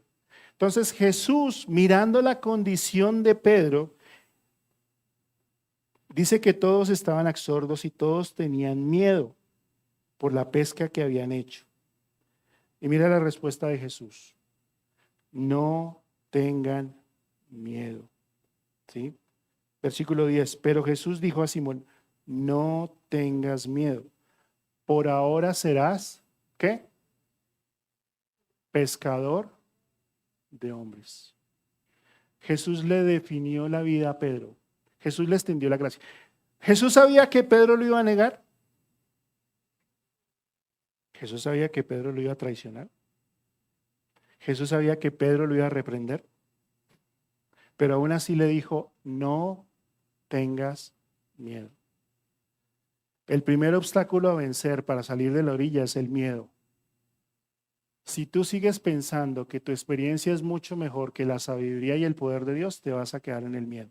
Entonces Jesús, mirando la condición de Pedro, dice que todos estaban absortos y todos tenían miedo por la pesca que habían hecho. Y mira la respuesta de Jesús. No tengan miedo. ¿Sí? Versículo 10. Pero Jesús dijo a Simón, no tengas miedo. Por ahora serás, ¿qué? Pescador de hombres. Jesús le definió la vida a Pedro. Jesús le extendió la gracia. ¿Jesús sabía que Pedro lo iba a negar? ¿Jesús sabía que Pedro lo iba a traicionar? ¿Jesús sabía que Pedro lo iba a reprender? Pero aún así le dijo, no tengas miedo. El primer obstáculo a vencer para salir de la orilla es el miedo. Si tú sigues pensando que tu experiencia es mucho mejor que la sabiduría y el poder de Dios, te vas a quedar en el miedo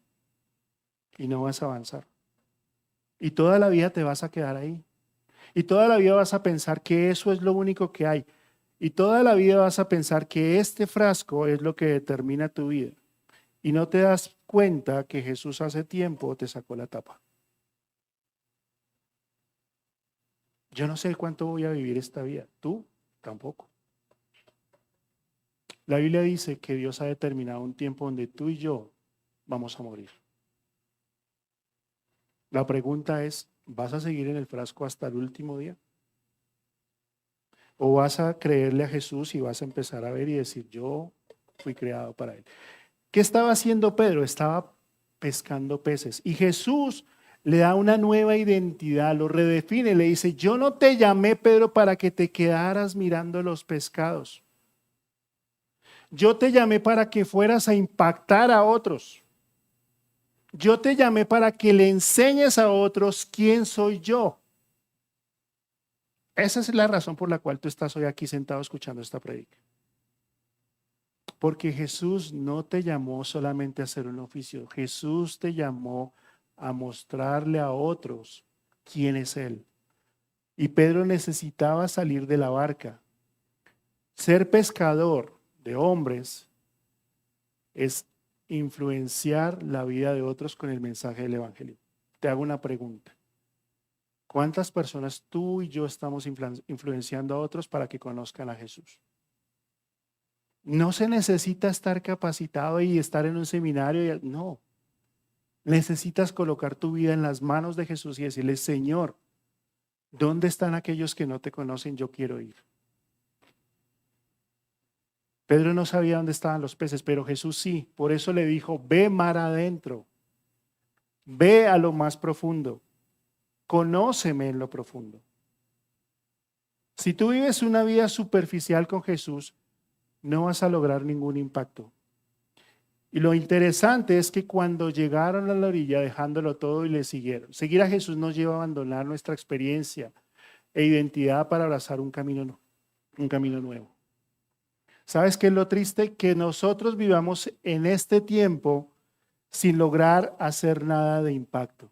y no vas a avanzar. Y toda la vida te vas a quedar ahí. Y toda la vida vas a pensar que eso es lo único que hay. Y toda la vida vas a pensar que este frasco es lo que determina tu vida. Y no te das cuenta que Jesús hace tiempo te sacó la tapa. Yo no sé cuánto voy a vivir esta vida. Tú tampoco. La Biblia dice que Dios ha determinado un tiempo donde tú y yo vamos a morir. La pregunta es, ¿vas a seguir en el frasco hasta el último día? ¿O vas a creerle a Jesús y vas a empezar a ver y decir, yo fui creado para Él? ¿Qué estaba haciendo Pedro? Estaba pescando peces. Y Jesús le da una nueva identidad, lo redefine, le dice, yo no te llamé, Pedro, para que te quedaras mirando los pescados. Yo te llamé para que fueras a impactar a otros. Yo te llamé para que le enseñes a otros quién soy yo. Esa es la razón por la cual tú estás hoy aquí sentado escuchando esta predica. Porque Jesús no te llamó solamente a hacer un oficio. Jesús te llamó a mostrarle a otros quién es Él. Y Pedro necesitaba salir de la barca. Ser pescador de hombres es influenciar la vida de otros con el mensaje del Evangelio. Te hago una pregunta. ¿Cuántas personas tú y yo estamos influenciando a otros para que conozcan a Jesús? No se necesita estar capacitado y estar en un seminario, no. Necesitas colocar tu vida en las manos de Jesús y decirle, Señor, ¿dónde están aquellos que no te conocen? Yo quiero ir. Pedro no sabía dónde estaban los peces, pero Jesús sí. Por eso le dijo, ve mar adentro, ve a lo más profundo, conóceme en lo profundo. Si tú vives una vida superficial con Jesús, no vas a lograr ningún impacto. Y lo interesante es que cuando llegaron a la orilla, dejándolo todo y le siguieron. Seguir a Jesús nos lleva a abandonar nuestra experiencia e identidad para abrazar un camino nuevo. ¿Sabes qué es lo triste? Que nosotros vivamos en este tiempo sin lograr hacer nada de impacto.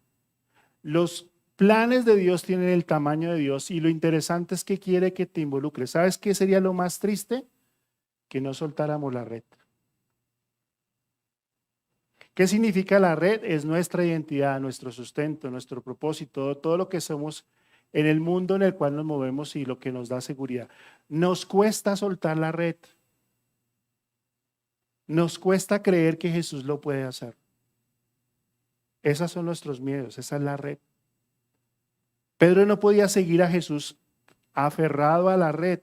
Los planes de Dios tienen el tamaño de Dios y lo interesante es que quiere que te involucres. ¿Sabes qué sería lo más triste? Que no soltáramos la red. ¿Qué significa la red? Es nuestra identidad, nuestro sustento, nuestro propósito, todo lo que somos en el mundo en el cual nos movemos y lo que nos da seguridad. Nos cuesta soltar la red. Nos cuesta creer que Jesús lo puede hacer. Esos son nuestros miedos, esa es la red. Pedro no podía seguir a Jesús aferrado a la red,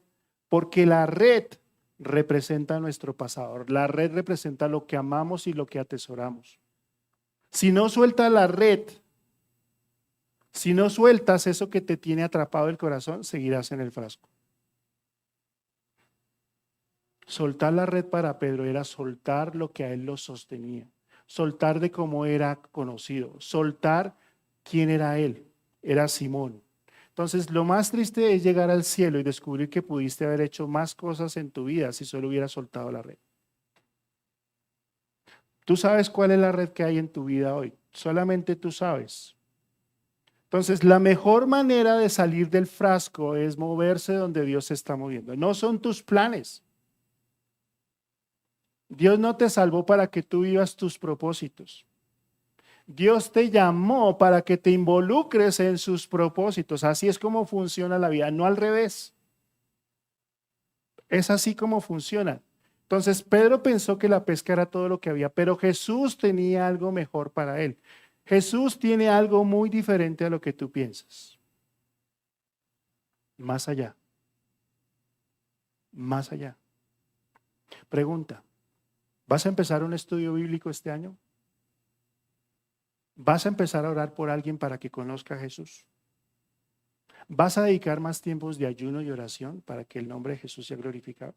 porque la red representa nuestro pasado. La red representa lo que amamos y lo que atesoramos. Si no sueltas la red, si no sueltas eso que te tiene atrapado el corazón, seguirás en el frasco. Soltar la red para Pedro era soltar lo que a él lo sostenía, soltar de cómo era conocido, soltar quién era él, era Simón. Entonces, lo más triste es llegar al cielo y descubrir que pudiste haber hecho más cosas en tu vida si solo hubieras soltado la red. Tú sabes cuál es la red que hay en tu vida hoy, solamente tú sabes. Entonces, la mejor manera de salir del frasco es moverse donde Dios se está moviendo. No son tus planes. Dios no te salvó para que tú vivas tus propósitos. Dios te llamó para que te involucres en sus propósitos. Así es como funciona la vida, no al revés. Es así como funciona. Entonces, Pedro pensó que la pesca era todo lo que había, pero Jesús tenía algo mejor para él. Jesús tiene algo muy diferente a lo que tú piensas. Más allá. Más allá. Pregunta, ¿vas a empezar un estudio bíblico este año? ¿Vas a empezar a orar por alguien para que conozca a Jesús? ¿Vas a dedicar más tiempos de ayuno y oración para que el nombre de Jesús sea glorificado?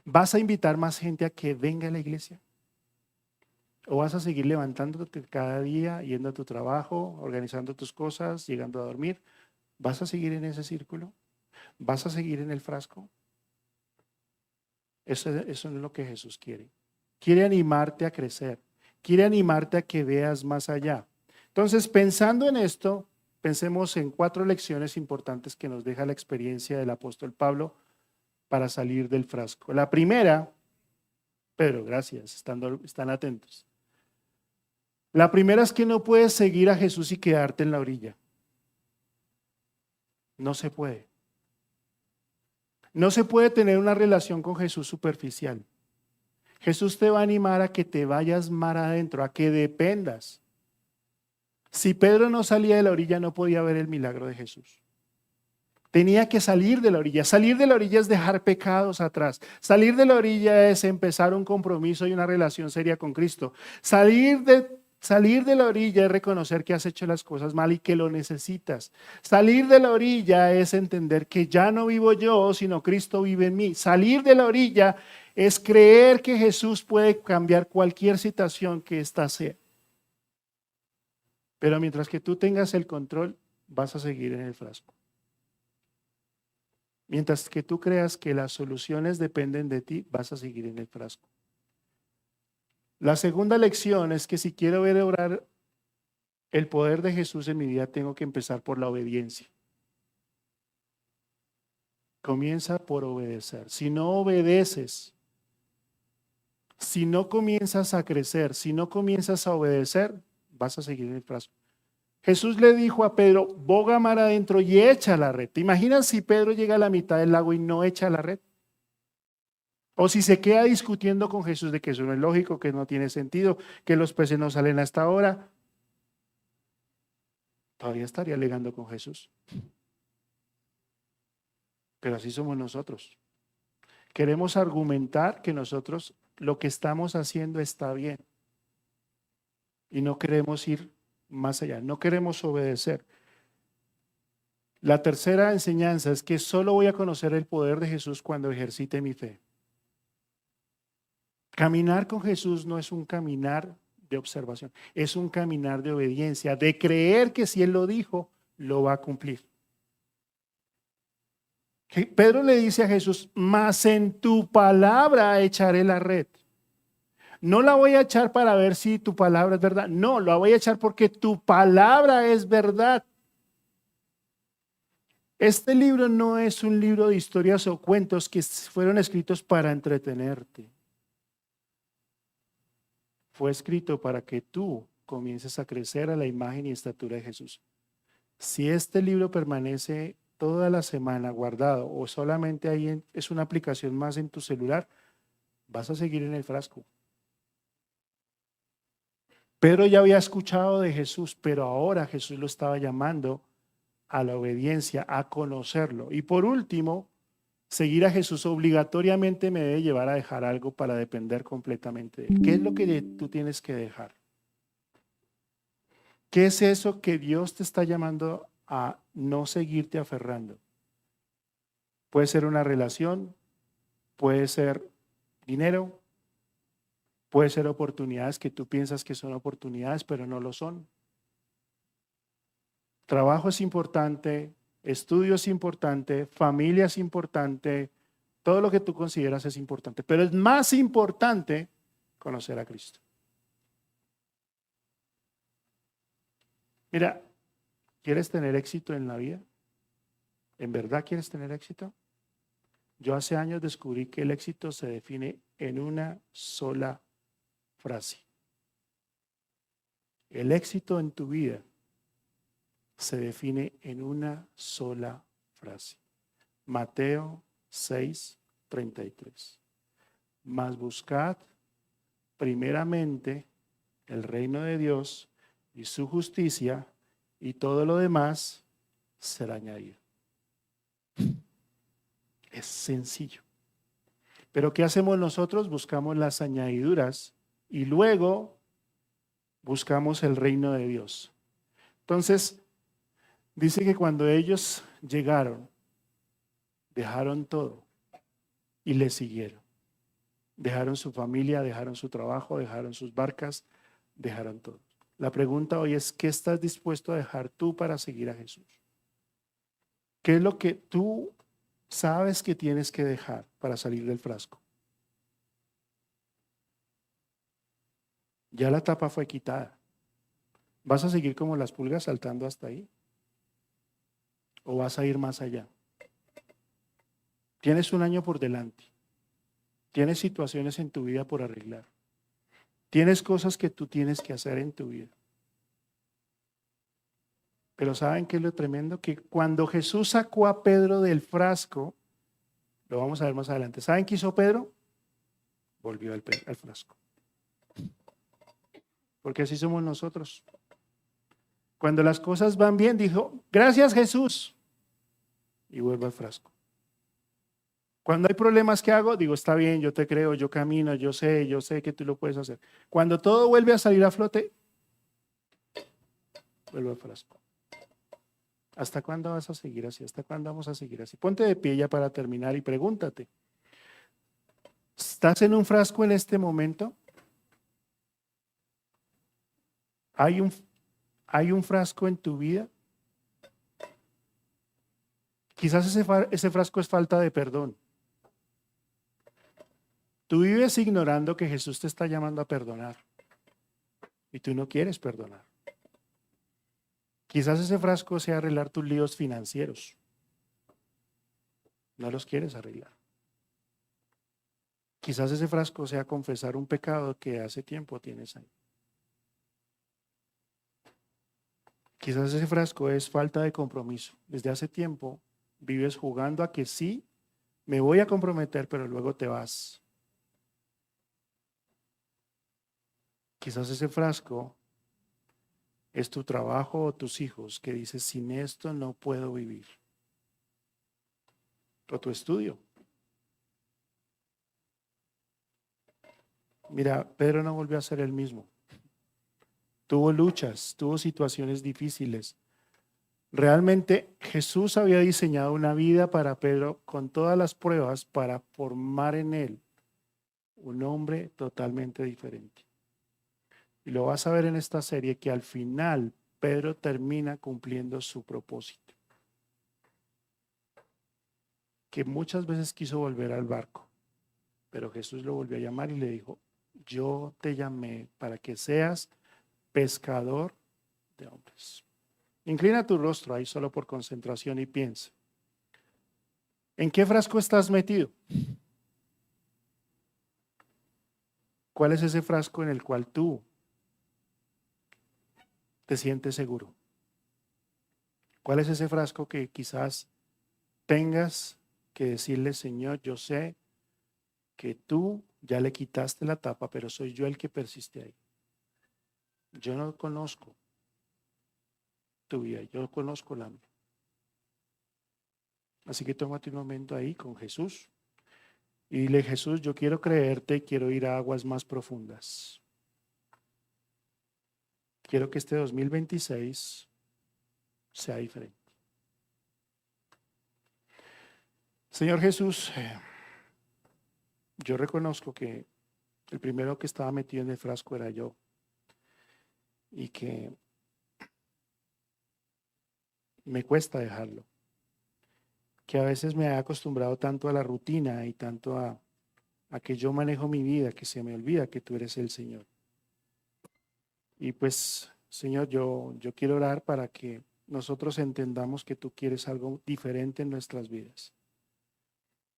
¿Vas a invitar más gente a que venga a la iglesia? ¿O vas a seguir levantándote cada día, yendo a tu trabajo, organizando tus cosas, llegando a dormir? ¿Vas a seguir en ese círculo? ¿Vas a seguir en el frasco? Eso no es lo que Jesús quiere. Quiere animarte a crecer. Quiere animarte a que veas más allá. Entonces, pensando en esto, pensemos en 4 lecciones importantes que nos deja la experiencia del apóstol Pablo para salir del frasco. La primera, Pedro, gracias, están atentos. La primera es que no puedes seguir a Jesús y quedarte en la orilla. No se puede. No se puede tener una relación con Jesús superficial. Jesús te va a animar a que te vayas mar adentro, a que dependas. Si Pedro no salía de la orilla, no podía ver el milagro de Jesús. Tenía que salir de la orilla. Salir de la orilla es dejar pecados atrás. Salir de la orilla es empezar un compromiso y una relación seria con Cristo. Salir de la orilla es reconocer que has hecho las cosas mal y que lo necesitas. Salir de la orilla es entender que ya no vivo yo, sino Cristo vive en mí. Salir de la orilla es creer que Jesús puede cambiar cualquier situación que ésta sea. Pero mientras que tú tengas el control, vas a seguir en el frasco. Mientras que tú creas que las soluciones dependen de ti, vas a seguir en el frasco. La segunda lección es que si quiero ver obrar el poder de Jesús en mi vida, tengo que empezar por la obediencia. Comienza por obedecer. Si no obedeces, si no comienzas a crecer, si no comienzas a obedecer, vas a seguir en el frasco. Jesús le dijo a Pedro, boga mar adentro y echa la red. ¿Te imaginas si Pedro llega a la mitad del lago y no echa la red? O si se queda discutiendo con Jesús de que eso no es lógico, que no tiene sentido, que los peces no salen hasta ahora. Todavía estaría alegando con Jesús. Pero así somos nosotros. Queremos argumentar que nosotros lo que estamos haciendo está bien. Y no queremos ir más allá, no queremos obedecer. La tercera enseñanza es que solo voy a conocer el poder de Jesús cuando ejercite mi fe. Caminar con Jesús no es un caminar de observación, es un caminar de obediencia, de creer que si Él lo dijo, lo va a cumplir. Pedro le dice a Jesús, mas en tu palabra echaré la red. No la voy a echar para ver si tu palabra es verdad. No, la voy a echar porque tu palabra es verdad. Este libro no es un libro de historias o cuentos que fueron escritos para entretenerte. Fue escrito para que tú comiences a crecer a la imagen y estatura de Jesús. Si este libro permanece toda la semana guardado o solamente ahí es una aplicación más en tu celular, vas a seguir en el frasco. Pedro ya había escuchado de Jesús, pero ahora Jesús lo estaba llamando a la obediencia, a conocerlo. Y por último, seguir a Jesús obligatoriamente me debe llevar a dejar algo para depender completamente de Él. ¿Qué es lo que tú tienes que dejar? ¿Qué es eso que Dios te está llamando a no seguirte aferrando? Puede ser una relación, puede ser dinero, puede ser oportunidades que tú piensas que son oportunidades, pero no lo son. Trabajo es importante, estudio es importante, familia es importante, todo lo que tú consideras es importante, pero es más importante conocer a Cristo. Mira, ¿quieres tener éxito en la vida? ¿En verdad quieres tener éxito? Yo hace años descubrí que el éxito se define en una sola frase. El éxito en tu vida se define en una sola frase. Mateo 6:33. Mas buscad primeramente el reino de Dios y su justicia, y todo lo demás será añadido. Es sencillo. Pero ¿qué hacemos nosotros? Buscamos las añadiduras y luego buscamos el reino de Dios. Entonces, dice que cuando ellos llegaron, dejaron todo y le siguieron. Dejaron su familia, dejaron su trabajo, dejaron sus barcas, dejaron todo. La pregunta hoy es, ¿qué estás dispuesto a dejar tú para seguir a Jesús? ¿Qué es lo que tú sabes que tienes que dejar para salir del frasco? Ya la tapa fue quitada. ¿Vas a seguir como las pulgas saltando hasta ahí? ¿O vas a ir más allá? Tienes un año por delante. Tienes situaciones en tu vida por arreglar. Tienes cosas que tú tienes que hacer en tu vida. Pero ¿saben qué es lo tremendo? Que cuando Jesús sacó a Pedro del frasco, lo vamos a ver más adelante. ¿Saben qué hizo Pedro? Volvió al frasco. Porque así somos nosotros. Cuando las cosas van bien, dijo, gracias Jesús. Y vuelvo al frasco. Cuando hay problemas, ¿qué hago? Digo, está bien, yo te creo, yo camino, yo sé que tú lo puedes hacer. Cuando todo vuelve a salir a flote, vuelvo al frasco. ¿Hasta cuándo vas a seguir así? ¿Hasta cuándo vamos a seguir así? Ponte de pie ya para terminar y pregúntate. ¿Estás en un frasco en este momento? ¿Hay un frasco en tu vida? Quizás ese frasco es falta de perdón. Tú vives ignorando que Jesús te está llamando a perdonar y tú no quieres perdonar. Quizás ese frasco sea arreglar tus líos financieros. No los quieres arreglar. Quizás ese frasco sea confesar un pecado que hace tiempo tienes ahí. Quizás ese frasco es falta de compromiso. Desde hace tiempo vives jugando a que sí, me voy a comprometer, pero luego te vas. Quizás ese frasco es tu trabajo o tus hijos que dices, sin esto no puedo vivir. O tu estudio. Mira, Pedro no volvió a ser el mismo. Tuvo luchas, tuvo situaciones difíciles. Realmente Jesús había diseñado una vida para Pedro con todas las pruebas para formar en él un hombre totalmente diferente. Y lo vas a ver en esta serie que al final Pedro termina cumpliendo su propósito. Que muchas veces quiso volver al barco, pero Jesús lo volvió a llamar y le dijo, yo te llamé para que seas pescador de hombres. Inclina tu rostro ahí solo por concentración y piensa. ¿En qué frasco estás metido? ¿Cuál es ese frasco en el cual tú te sientes seguro? ¿Cuál es ese frasco que quizás tengas que decirle, Señor, yo sé que tú ya le quitaste la tapa, pero soy yo el que persiste ahí? Yo no conozco tu vida, yo conozco la mía. Así que tómate un momento ahí con Jesús y dile, Jesús, yo quiero creerte, quiero ir a aguas más profundas. Quiero que este 2026 sea diferente. Señor Jesús, yo reconozco que el primero que estaba metido en el frasco era yo y que me cuesta dejarlo, que a veces me he acostumbrado tanto a la rutina y tanto a que yo manejo mi vida, que se me olvida que tú eres el Señor. Y pues, Señor, yo quiero orar para que nosotros entendamos que tú quieres algo diferente en nuestras vidas.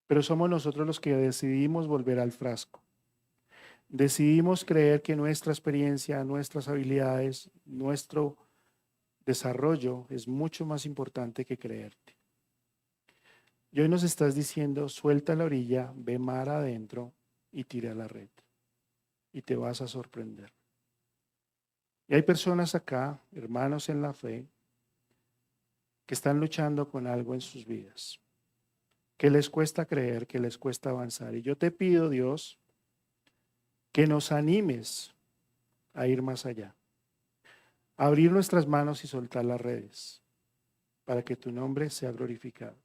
Pero somos nosotros los que decidimos volver al frasco. Decidimos creer que nuestra experiencia, nuestras habilidades, nuestro desarrollo es mucho más importante que creerte. Y hoy nos estás diciendo, suelta la orilla, ve mar adentro y tira la red. Y te vas a sorprender. Y hay personas acá, hermanos en la fe, que están luchando con algo en sus vidas, que les cuesta creer, que les cuesta avanzar. Y yo te pido, Dios, que nos animes a ir más allá, a abrir nuestras manos y soltar las redes, para que tu nombre sea glorificado.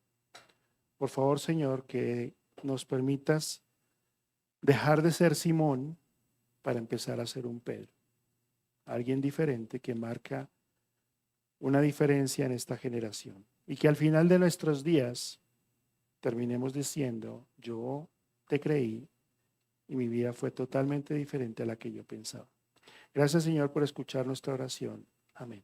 Por favor, Señor, que nos permitas dejar de ser Simón para empezar a ser un Pedro, alguien diferente que marca una diferencia en esta generación. Y que al final de nuestros días terminemos diciendo, yo te creí y mi vida fue totalmente diferente a la que yo pensaba. Gracias, Señor, por escuchar nuestra oración. Amén.